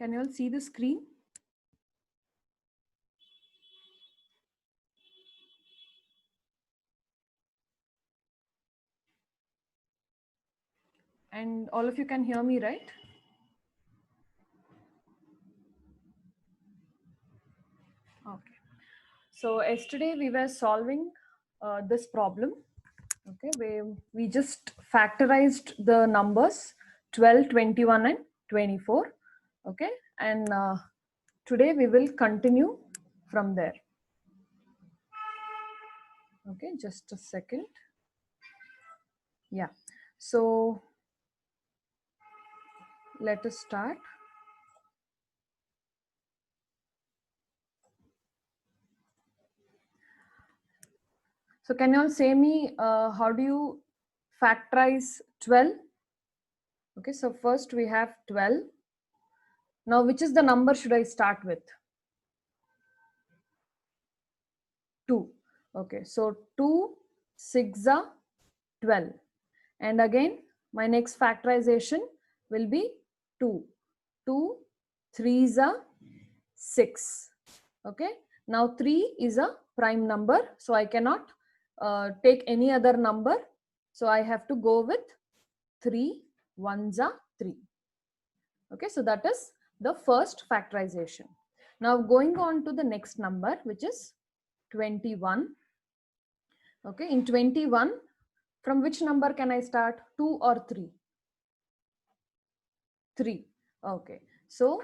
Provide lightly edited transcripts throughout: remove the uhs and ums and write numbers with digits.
Can you all see the screen? And all of you can hear me, right? Okay. So yesterday we were solving this problem. Okay, we just factorized the numbers 12, 21 and 24. Okay, and today we will continue from there. Okay, just a second. Yeah, so let us start. So can you all say me how do you factorize 12? Okay, so first we have 12. Now which is the number should I start with? 2. Okay, so 2 6 are 12. And again, my next factorization will be 2. 2 3s are 6. Okay, now 3 is a prime number, so I cannot take any other number. So I have to go with 3 1s are 3. Okay, so that is the first factorization. Now going on to the next number, which is 21. Okay, in 21, from which number can I start? 2 or 3? 3. Okay, so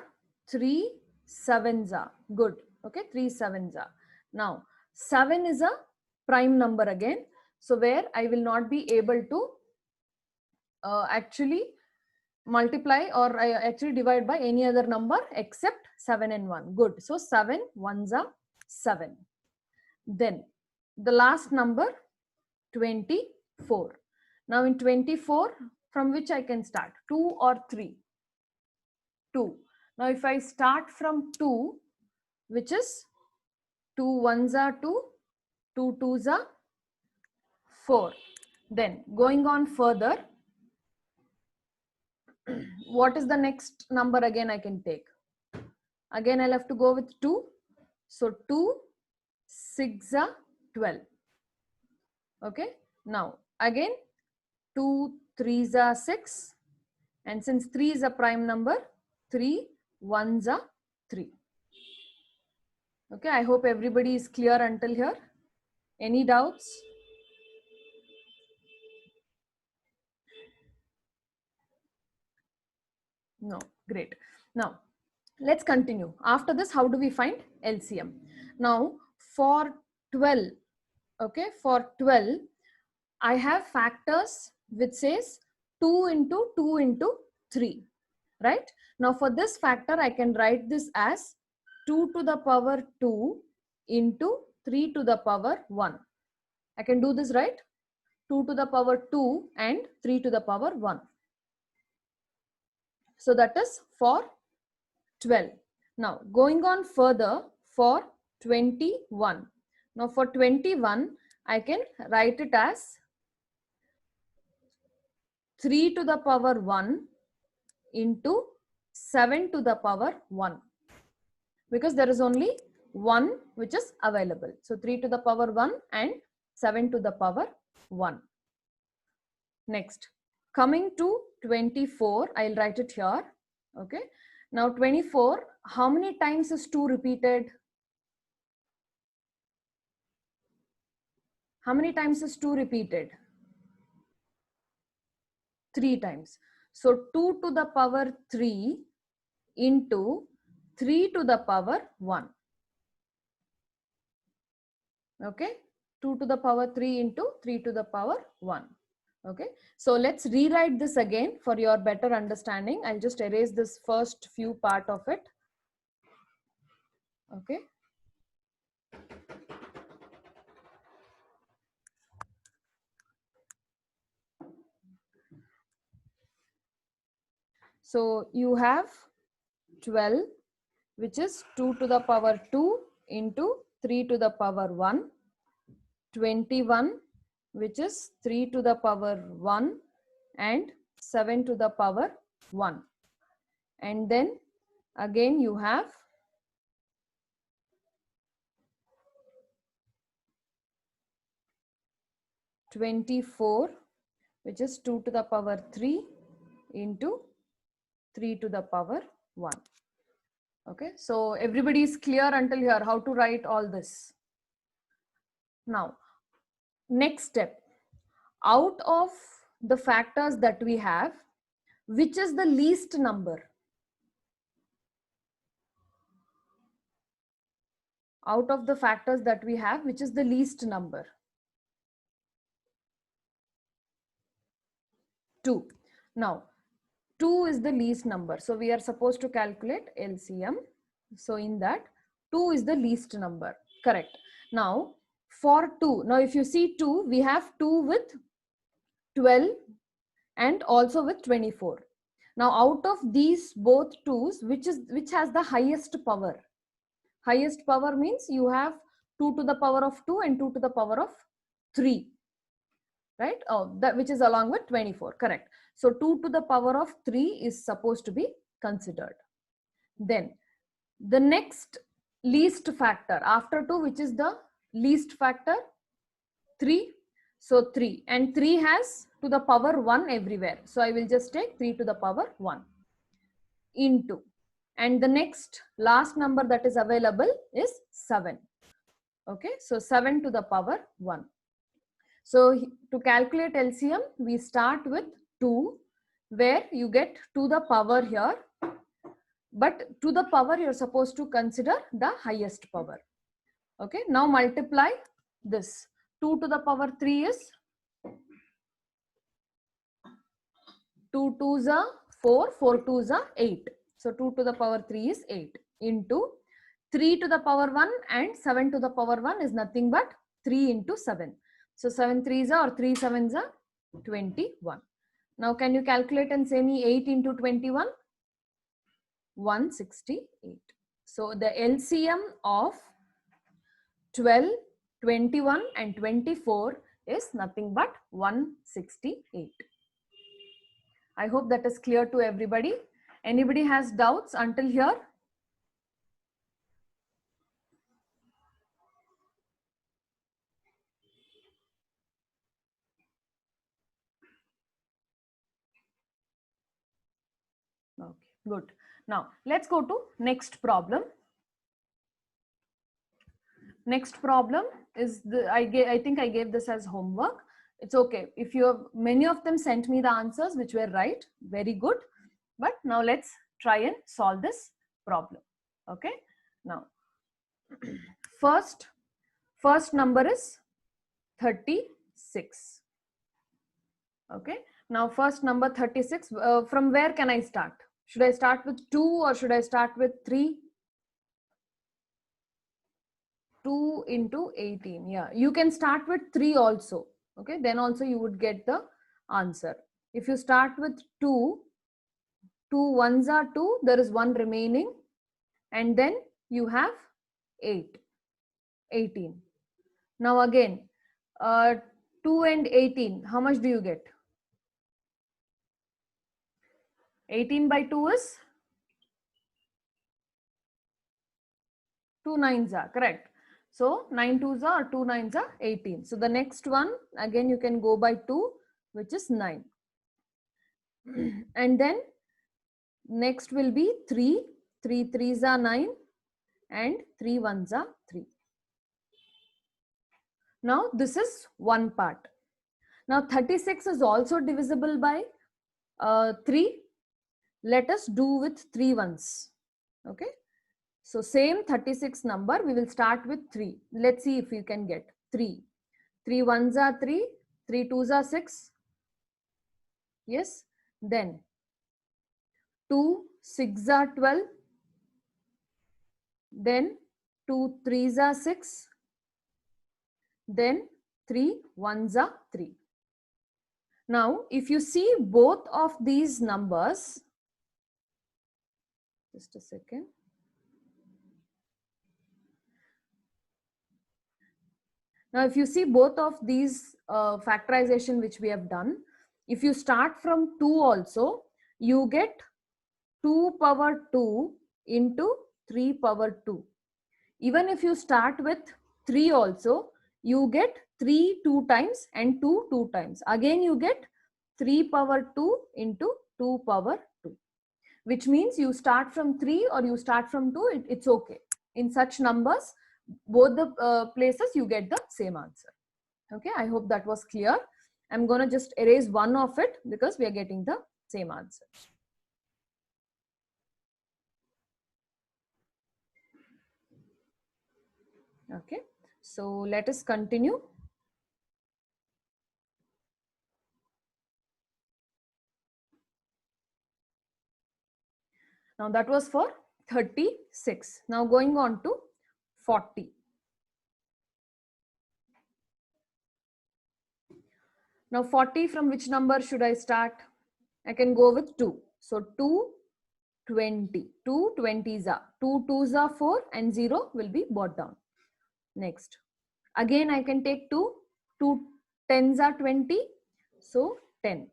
3 7s are good. Okay, 3 7s are. Now 7 is a prime number again, so where I will not be able to actually multiply or I actually divide by any other number except 7 and 1. Good. So 7 1s are 7. Then the last number 24. Now in 24, from which I can start? 2 or 3? 2. Now if I start from 2, which is 2 1s are 2, 2 2s are 4. Then going on further, what is the next number again I can take? Again I'll have to go with 2. So 2 6 are 12. Okay. Now again 2 3s are 6. And since 3 is a prime number, 3 1s are 3. Okay, I hope everybody is clear until here. Any doubts? No, great. Now, let's continue. After this, how do we find LCM? Now, for 12, okay, for 12, I have factors which says 2 into 2 into 3, right? Now, for this factor, I can write this as 2 to the power 2 into 3 to the power 1. I can do this, right? 2 to the power 2 and 3 to the power 1. So that is for 12. Now going on further for 21. Now for 21, I can write it as 3 to the power 1 into 7 to the power 1. Because there is only 1 which is available. So 3 to the power 1 and 7 to the power 1. Next, coming to 24, I'll write it here. Okay. Now 24, how many times is 2 repeated? How many times is 2 repeated? 3 times. So 2 to the power 3 into 3 to the power 1. Okay. 2 to the power 3 into 3 to the power 1. Okay. So let's rewrite this again for your better understanding. I'll just erase this first few part of it. Okay. So you have 12, which is 2 to the power 2 into 3 to the power 1. 21, which is 3 to the power 1 and 7 to the power 1. And then Again, you have 24, which is 2 to the power 3 into 3 to the power 1. Okay, so everybody is clear until here how to write all this. Now, next step, out of the factors that we have, which is the least number? Out of the factors that we have, which is the least number? 2. Now, 2 is the least number. So we are supposed to calculate LCM. So in that, 2 is the least number. Correct. Now, for 2, now if you see 2, we have 2 with 12 and also with 24. Now, out of these both 2's, which has the highest power? Highest power means you have 2 to the power of 2 and 2 to the power of 3. Right? Oh, that which is along with 24. Correct. So 2 to the power of 3 is supposed to be considered. Then the next least factor after 2, which is the least factor? 3. So 3, and 3 has to the power 1 everywhere. So I will just take 3 to the power 1 into, and the next last number that is available is 7. Okay, so 7 to the power 1. So to calculate LCM, we start with 2, where you get to the power here, but to the power you're supposed to consider the highest power. Okay, now multiply this. 2 to the power 3 is 2 2s are 4, 4 2s are 8. So 2 to the power 3 is 8 into 3 to the power 1 and 7 to the power 1 is nothing but 3 into 7. So 7 3s are or 3 7s are 21. Now can you calculate and say me 8 into 21? 168. So the LCM of 12, 21 and 24 is nothing but 168. I hope that is clear to everybody. Anybody has doubts until here? Okay, good. Now let's go to next problem. Next problem is I think I gave this as homework. It's okay. If you have, many of them sent me the answers which were right. Very good. But now let's try and solve this problem. Okay. Now, first number is 36. Okay. Now first number 36. From where can I start? Should I start with 2 or should I start with 3? 2 into 18. Yeah, you can start with 3 also. Okay, then also you would get the answer. If you start with 2, 2 ones are 2, there is 1 remaining, and then you have 8, 18. Now again, 2 and 18, how much do you get? 18 by 2 is 2 9s are correct. So 9 2s are or 2 9s are 18. So the next one again you can go by 2, which is 9. And then next will be 3. 3 3s are 9 and 3 1s are 3. Now this is one part. Now 36 is also divisible by 3. Let us do with 3 ones. Okay. So same 36 number, we will start with 3. Let's see if you can get 3. 3 ones are 3, 3 twos are 6. Yes. Then 2 6 are 12. Then 2 3s are 6. Then 3 1s are 3. Now, if you see both of these numbers, just a second. Now, if you see both of these factorization which we have done, if you start from 2 also, you get 2 power 2 into 3 power 2. Even if you start with 3 also, you get 3 2 times and 2 2 times. Again you get 3 power 2 into 2 power 2. Which means you start from 3 or you start from 2, it's okay. In such numbers, both the places you get the same answer. Okay, I hope that was clear. I'm going to just erase one of it because we are getting the same answer. Okay, so let us continue. Now that was for 36. Now going on to 40. Now 40, from which number should I start? I can go with 2. So 2 20. 2 20s are 2 2s are 4 and 0 will be brought down. Next. Again I can take 2. 2 10s are 20. So 10.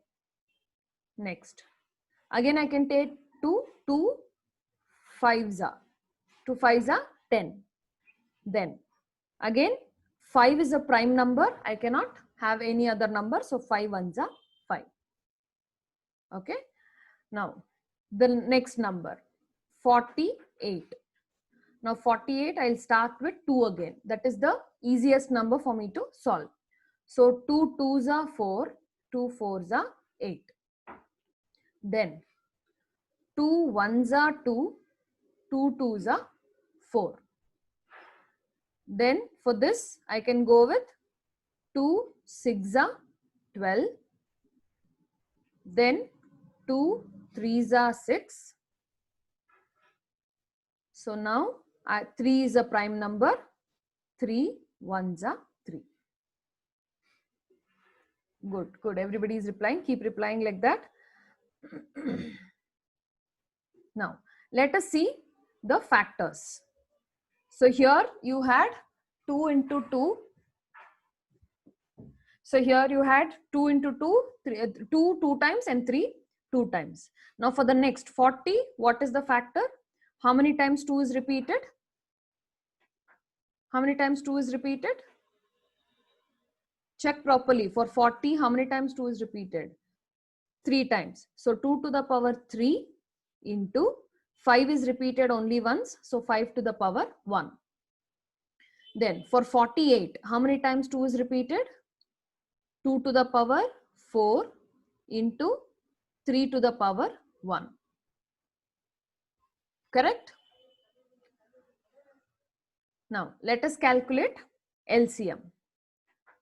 Next. Again I can take 2. 2 5s are. 2 5s are 10. Then again 5 is a prime number. I cannot have any other number. So 5 1s are 5. Okay. Now the next number 48. Now 48, I'll start with 2 again. That is the easiest number for me to solve. So 2 2s are 4, 2 4s are 8. Then 2 1s are 2, 2 2s are 4. Then for this, I can go with 2 6s are 12. Then 2 3s are 6. So now 3 is a prime number. 3 1s are 3. Good, good. Everybody is replying. Keep replying like that. Now, let us see the factors. So here you had 2 into 2. So here you had 2 into 2, 2 2 times and 3 2 times. Now for the next 40, what is the factor? How many times 2 is repeated? How many times 2 is repeated? Check properly. For 40, how many times 2 is repeated? 3 times. So 2 to the power 3 into 5 is repeated only once. So 5 to the power 1. Then for 48, how many times 2 is repeated? 2 to the power 4 into 3 to the power 1. Correct? Now let us calculate LCM.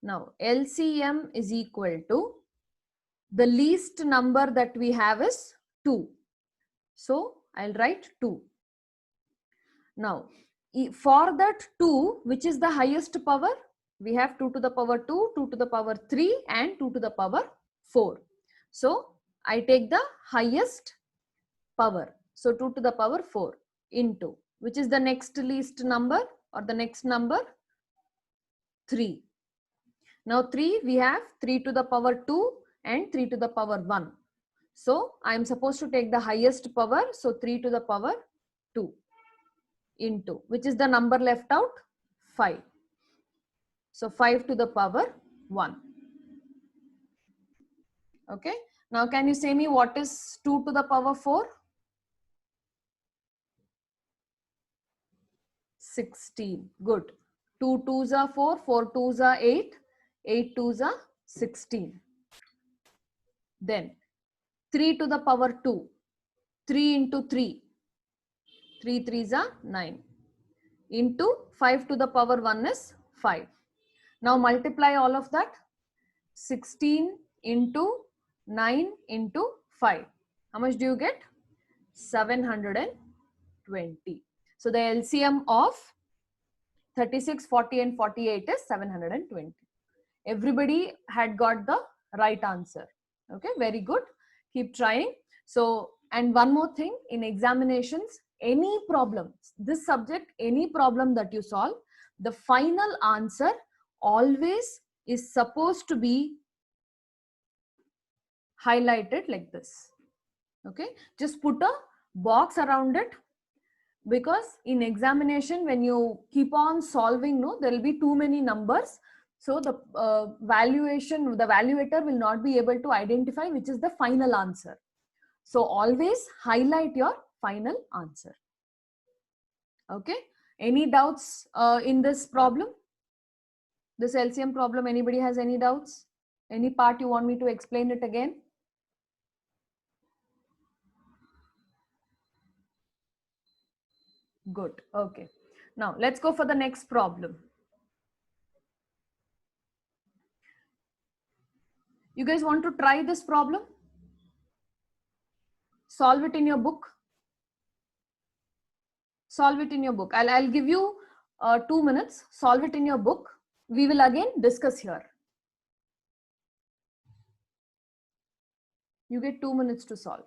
Now LCM is equal to, the least number that we have is 2. So I'll write 2. Now for that 2, which is the highest power? We have 2 to the power 2, 2 to the power 3 and 2 to the power 4. So I take the highest power. So 2 to the power 4 into, which is the next least number or the next number? 3. Now 3, we have 3 to the power 2 and 3 to the power 1. So I am supposed to take the highest power. So 3 to the power 2 into, which is the number left out? 5. So 5 to the power 1. Okay. Now can you say me what is 2 to the power 4? 16. Good. 2 2s are 4, 4 2s are 8, 8 2s are 16. Then 3 to the power 2, 3 into 3, 3 3s are 9, into 5 to the power 1 is 5. Now multiply all of that. 16 into 9 into 5. How much do you get? 720. So the LCM of 36, 40 and 48 is 720. Everybody had got the right answer. Okay, very good. Keep trying. So, and one more thing, in examinations, any problem, this subject, any problem that you solve, the final answer always is supposed to be highlighted like this. Okay, just put a box around it because in examination, when you keep on solving, no, there will be too many numbers. So the the evaluator will not be able to identify which is the final answer. So always highlight your final answer. Okay. Any doubts in this problem? This LCM problem, anybody has any doubts? Any part you want me to explain it again? Good. Okay. Now let's go for the next problem. You guys want to try this problem? Solve it in your book. Solve it in your book. I'll give you 2 minutes. Solve it in your book. We will again discuss here. You get 2 minutes to solve.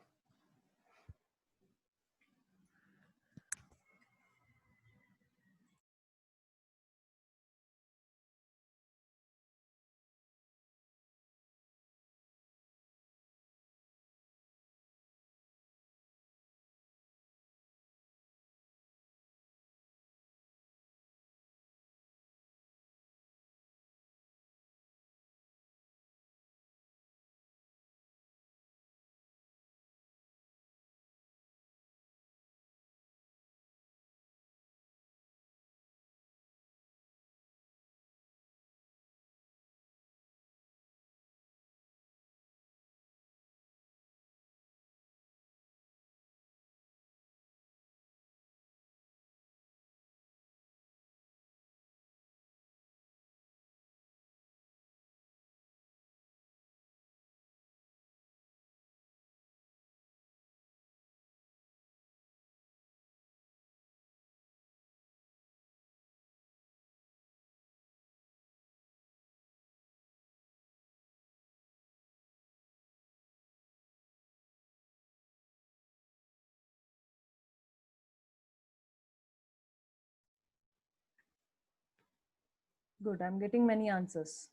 Good. I'm getting many answers.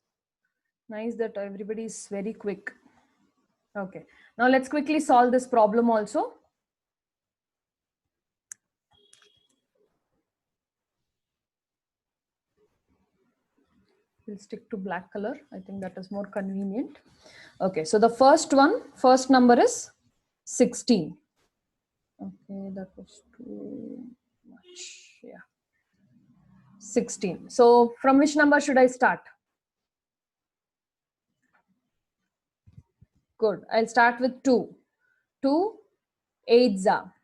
Nice that everybody is very quick. Okay. Now let's quickly solve this problem also. We'll stick to black color. I think that is more convenient. Okay. So the first number is 16. Okay. That was too much. Yeah. 16. So from which number should I start? Good. I'll start with 2. 2 8s are.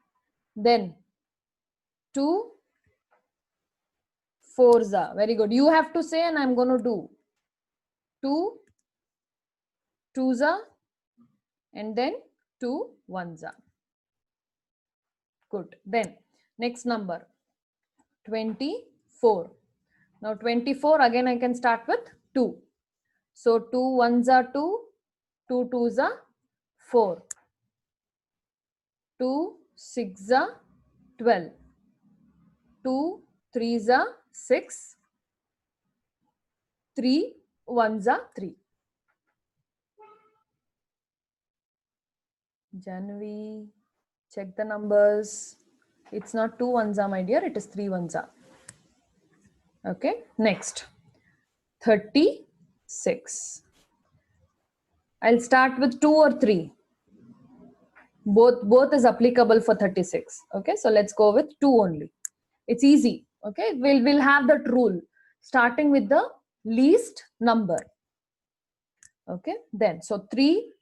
Then 2 4s are. Very good. You have to say and I'm going to do. 2 2s are and then 2 1s are. Good. Then next number 24. Now 24 again I can start with 2. So 2 1s are 2, 2 2s are 4, 2 6s are 12, 2 3s are 6, 3 1s are 3. Janvi, check the numbers. It's not 2 1s are, my dear, it is 3 1s are. Okay, next 36. I'll start with 2 or 3. Both is applicable for 36. Okay, so let's go with 2 only. It's easy. Okay, we'll have that rule starting with the least number. Okay, then so 3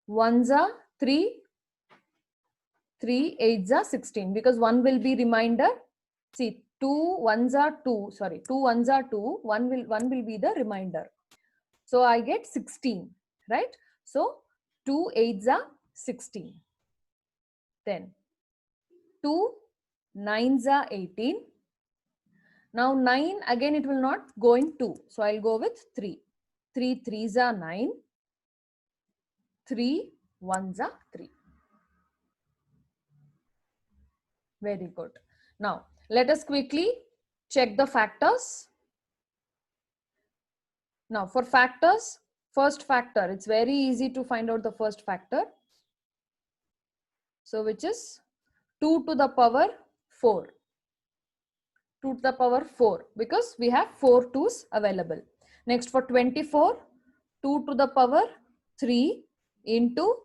1s are 3, 3 8s are 16 because 1 will be remainder. See, 2 1s are 2. Sorry, 2 1s are 2. 1 will be the remainder. So I get 16, right? So 2 8s are 16. Then 2 9s are 18. Now 9 again it will not go in 2. So I'll go with 3. 3 3s are 9. 3 1s are 3. Very good. Now let us quickly check the factors. Now for factors, first factor, it's very easy to find out the first factor. So which is 2 to the power 4. 2 to the power 4 because we have 4 2's available. Next for 24, 2 to the power 3 into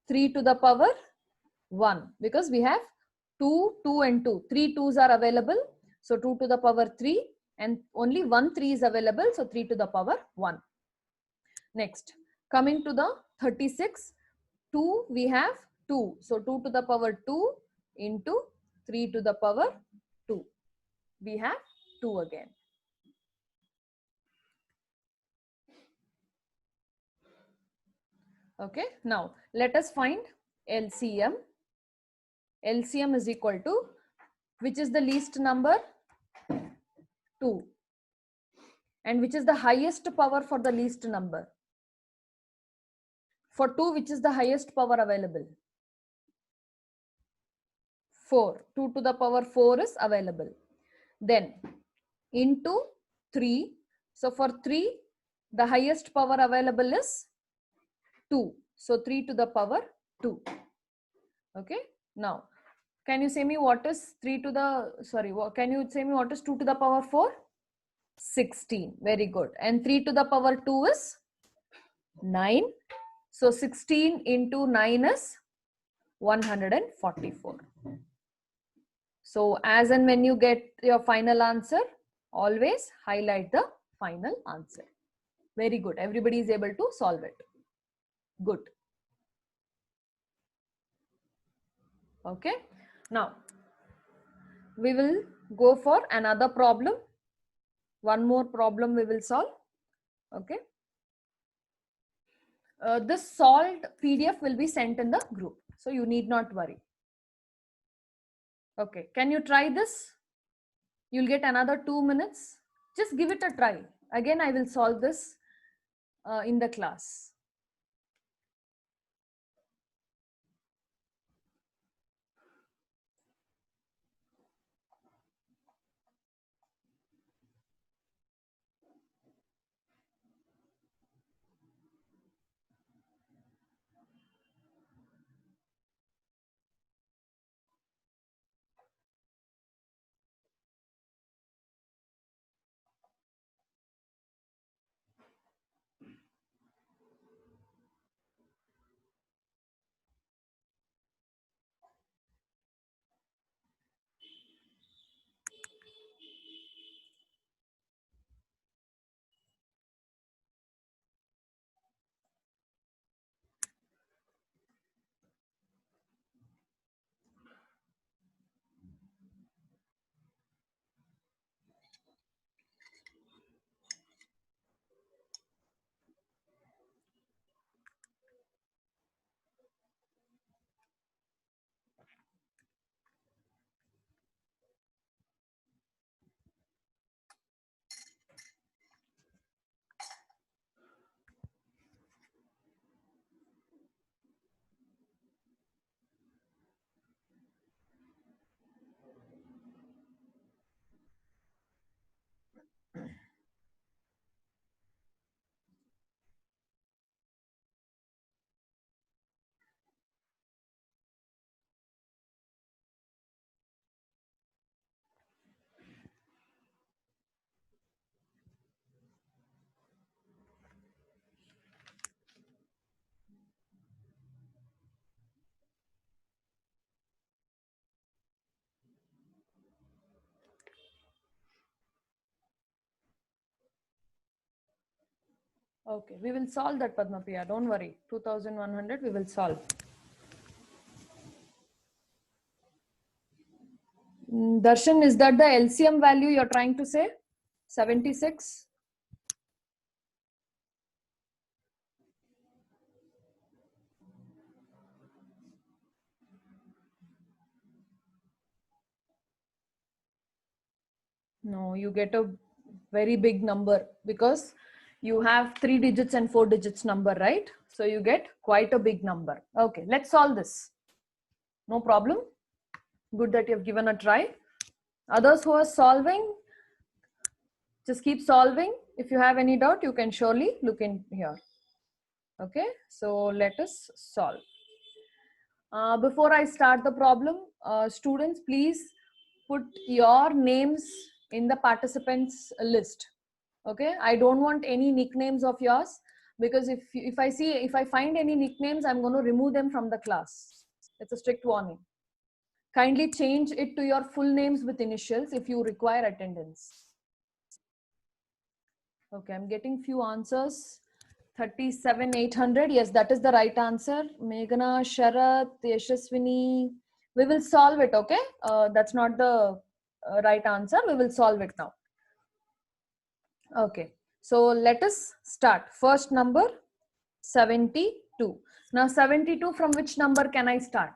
3 to the power 1 because we have 2, 2 and 2. 3 2's are available. So 2 to the power 3 and only 1 3 is available. So 3 to the power 1. Next, coming to the 36, 2 we have 2. So 2 to the power 2 into 3 to the power 2. We have 2 again. Okay, now let us find LCM. LCM is equal to, which is the least number? 2. And which is the highest power for the least number? For 2, which is the highest power available? 4. 2 to the power 4 is available. Then into 3. So for 3, the highest power available is 2. So 3 to the power 2. Okay. Now, can you say me what is 3 to the, sorry, can you say me what is 2 to the power 4? 16. Very good. And 3 to the power 2 is 9. So 16 into 9 is 144. So as and when you get your final answer, always highlight the final answer. Very good. Everybody is able to solve it. Good. Okay. Now, we will go for another problem. One more problem we will solve. Okay. This solved PDF will be sent in the group. So you need not worry. Okay. Can you try this? You'll get another 2 minutes. Just give it a try. Again, I will solve this in the class. Okay, we will solve that, Padmapriya. Don't worry. 2100 we will solve. Darshan, is that the LCM value you're trying to say? 76? No, you get a very big number because you have 3 digits and 4 digits number, right? So you get quite a big number. Okay, let's solve this. No problem. Good that you have given a try. Others who are solving, just keep solving. If you have any doubt, you can surely look in here. Okay, so let us solve. Before I start the problem, students, please put your names in the participants list. Okay, I don't want any nicknames of yours, because if I find any nicknames, I'm going to remove them from the class. It's a strict warning. Kindly change it to your full names with initials if you require attendance. Okay, I'm getting few answers. 37,800. Yes, that is the right answer. Meghana, Sharath, Yashaswini. We will solve it, okay? That's not the right answer. We will solve it now. Okay, so let us start. First number, 72. Now 72, from which number can I start?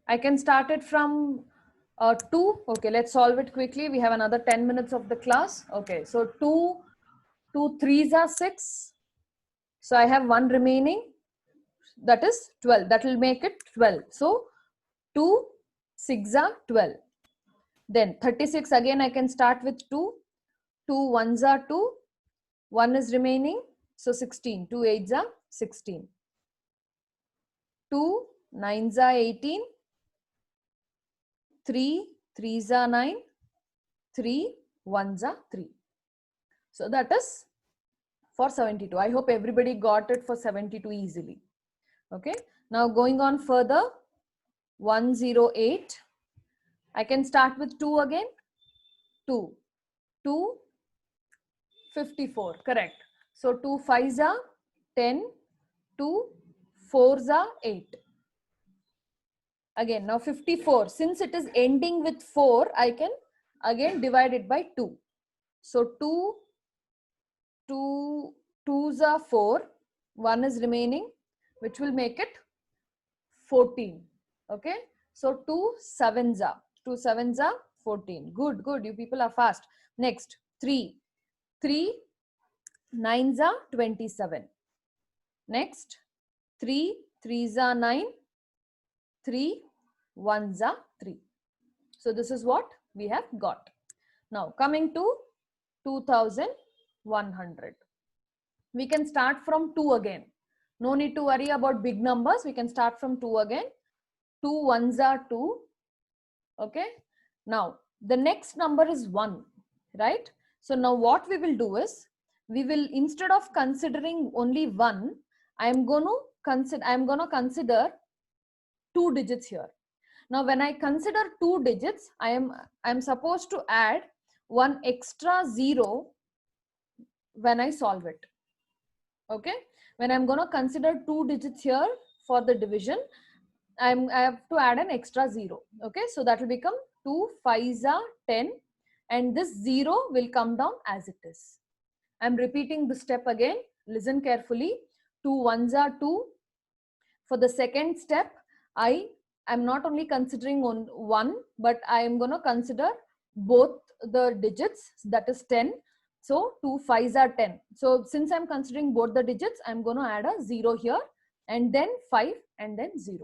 I can start it from 2. Okay, let's solve it quickly. We have another 10 minutes of the class. Okay, so 2 3s are 6. So I have 1 remaining. That is 12. That will make it 12. So 2 6 are 12. Then 36, again I can start with 2. 2 1s are 2. 1 is remaining. So 16. 2 8s are 16. 2 9s are 18. 3 3s are 9. 3 1s are 3. So that is for 72. I hope everybody got it for 72 easily. Okay. Now going on further, 108. I can start with 2 again. 2. 2 54. Correct. So 2 5s are 10. 2 4s are 8. Again, now 54. Since it is ending with 4, I can again divide it by 2. So 2 2s are 4. 1 is remaining, which will make it 14. Okay. So 2 7s are 14. Good, good. You people are fast. Next, 3 9s are 27. Next, 3 3s are 9. 3 1s are 3. So this is what we have got. Now coming to 2100. We can start from 2 again. No need to worry about big numbers. We can start from 2 again. 2 1s are 2. Okay. Now the next number is 1, right? So now what we will do is, we will, instead of considering only 1, I am going to consider 2 digits here. Now when I consider 2 digits, I am supposed to add 1 extra 0 when I solve it. Okay. When I'm going to consider 2 digits here for the division, I have to add an extra 0. Okay. So that will become 2 5s are 10, and this 0 will come down as it is. I'm repeating the step again. Listen carefully. 2 1s are 2. For the second step, I am not only considering 1, but I am going to consider both the digits, that is 10. So 2 5s are 10. So since I'm considering both the digits, I'm going to add a 0 here, and then 5, and then 0.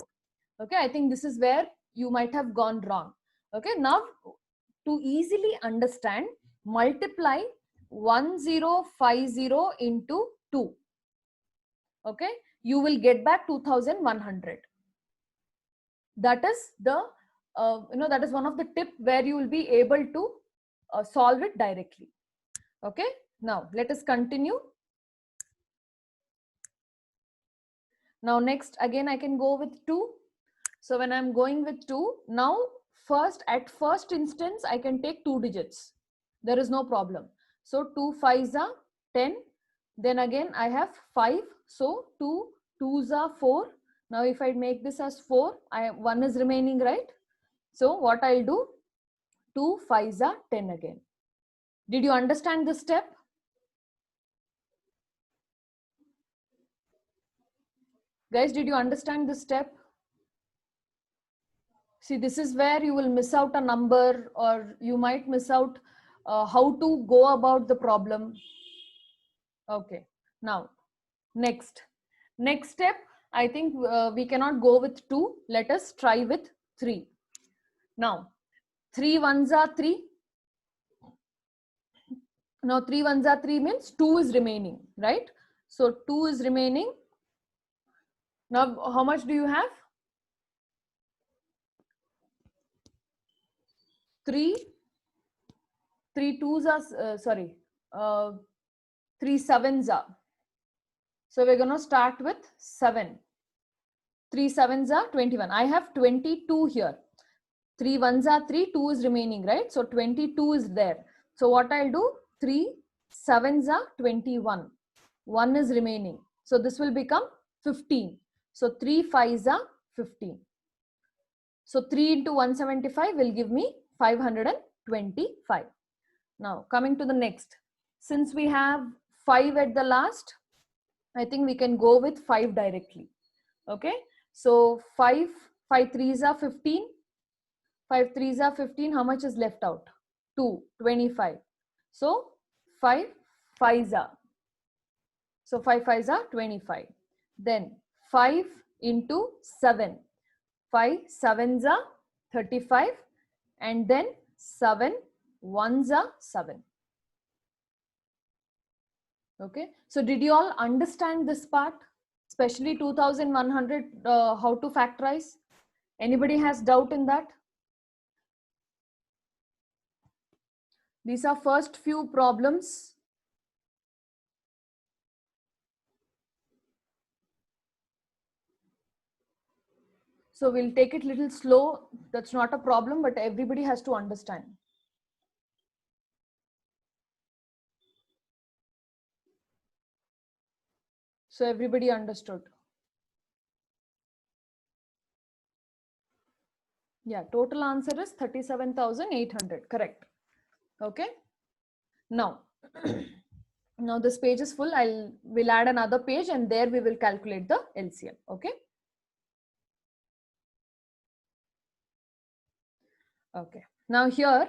Okay, I think this is where you might have gone wrong. Okay, now to easily understand, multiply 1050 into 2. Okay, you will get back 2100. That is the that is one of the tip where you will be able to solve it directly. Okay, now let us continue. Now next, again I can go with 2. So when I'm going with 2, now at first instance I can take 2 digits. There is no problem. So 2 5s are 10. Then again I have 5. So 2 2s are 4. Now if I make this as 4, 1 is remaining, right? So what I'll do, 2 5s are 10 again. Did you understand this step? Guys, did you understand this step? See, this is where you will miss out a number, or you might miss out how to go about the problem. Okay, now next step, I think we cannot go with 2. Let us try with 3. Now 3 1s are 3. Now 3 1s are 3 means 2 is remaining, right? So 2 is remaining. Now, how much do you have? 3 twos are, sorry, 3 sevens are. So we're going to start with 7. 3 sevens are 21. I have 22 here. 3 ones are 3, 2 is remaining, right? So 22 is there. So what I'll do, 3 sevens are 21. 1 is remaining. So this will become 15. So 3 fives are 15. So 3 into 175 will give me 525. Now coming to the next. Since we have 5 at the last, I think we can go with 5 directly. Okay. So 5 threes are 15. 5 threes are 15. How much is left out? 2, 25. So 5 fives are. So 5 fives are 25. Then 5 into 7. 5 sevens are 35. And then 7 ones are 7. Okay. So did you all understand this part? Especially 2100, how to factorize? Anybody has doubt in that? These are first few problems. So we'll take it a little slow. That's not a problem, but everybody has to understand. So everybody understood. Yeah, total answer is 37,800. Correct. Okay. Now, now this page is full. We'll add another page and there we will calculate the LCM. Okay. Okay. Now here,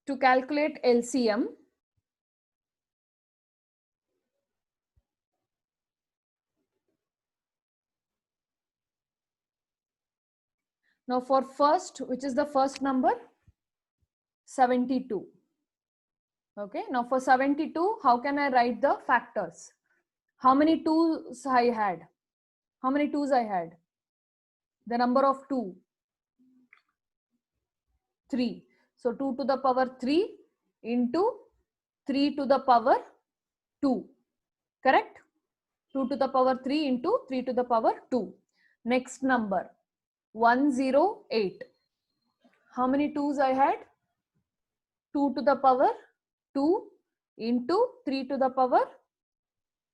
to calculate LCM, now for first, which is the first number? 72. Okay. Now for 72, how can I write the factors? How many twos I had? How many twos I had? The number of 2. 3. So 2 to the power 3 into 3 to the power 2. Correct? 2 to the power 3 into 3 to the power 2. Next number, 108. How many 2's I had? 2 to the power 2 into 3 to the power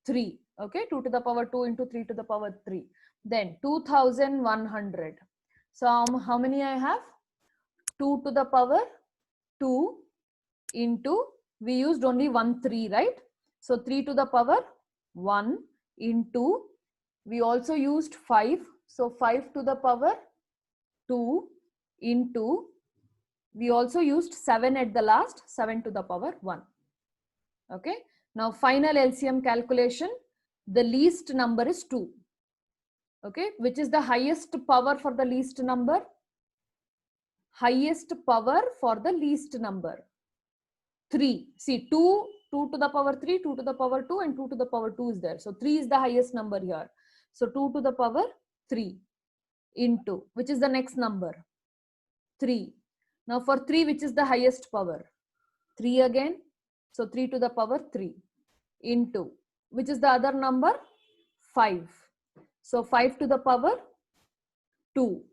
3. Okay, 2 to the power 2 into 3 to the power 3. Then 2100. So how many I have? 2 to the power 2 into, we used only 1 3, right? So 3 to the power 1 into, we also used 5. So 5 to the power 2 into, we also used 7 at the last, 7 to the power 1. Okay. Now final LCM calculation, the least number is 2. Okay. Which is the highest power for the least number? Highest power for the least number. 3. See, 2 to the power 3, 2 to the power 2 and 2 to the power 2 is there. So 3 is the highest number here. So 2 to the power 3 into, which is the next number? 3. Now for 3, which is the highest power? 3 again. So 3 to the power 3 into, which is the other number? 5. So 5 to the power 2.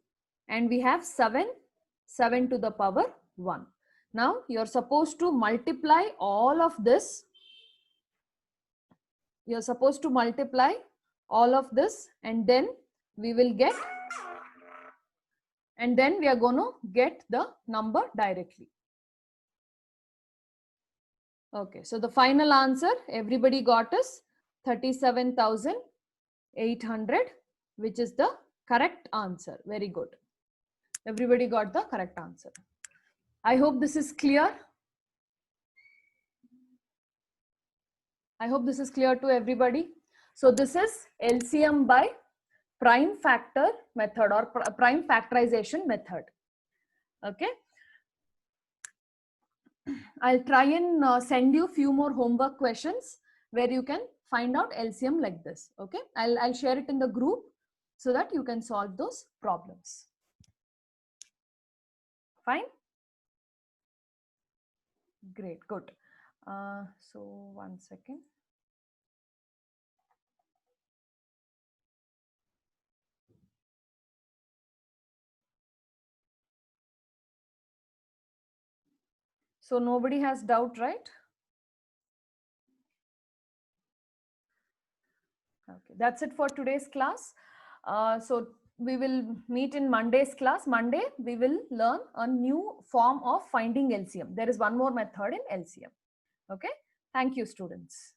And we have 7 to the power 1. Now you're supposed to multiply all of this. You're supposed to multiply all of this and then we will get, and then we are going to get the number directly. Okay, so the final answer everybody got is 37,800, which is the correct answer. Very good. Everybody got the correct answer. I hope this is clear. I hope this is clear to everybody. So this is LCM by prime factor method or prime factorization method. Okay. I'll try and send you few more homework questions where you can find out LCM like this. Okay. I'll share it in the group. so that you can solve those problems. Fine? Great, good. So 1 second. So nobody has doubt, right? Okay, that's it for today's class. So we will meet in Monday's class. Monday, we will learn a new form of finding LCM. There is one more method in LCM. Okay, thank you, students.